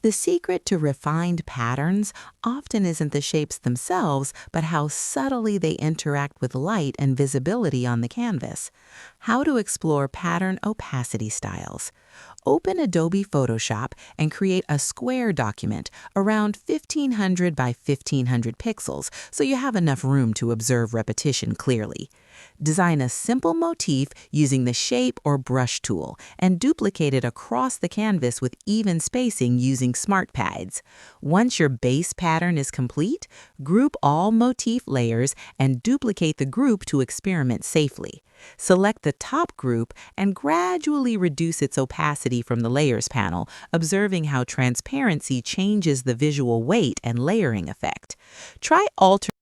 The secret to refined patterns often isn't the shapes themselves, but how subtly they interact with light and visibility on the canvas. How to explore pattern opacity styles. Open Adobe Photoshop and create a square document around 1500 by 1500 pixels so you have enough room to observe repetition clearly. Design a simple motif using the Shape or Brush tool and duplicate it across the canvas with even spacing using Smart Pads. Once your base pattern is complete, group all motif layers and duplicate the group to experiment safely. Select the top group and gradually reduce its opacity from the Layers panel, observing how transparency changes the visual weight and layering effect. Try alternate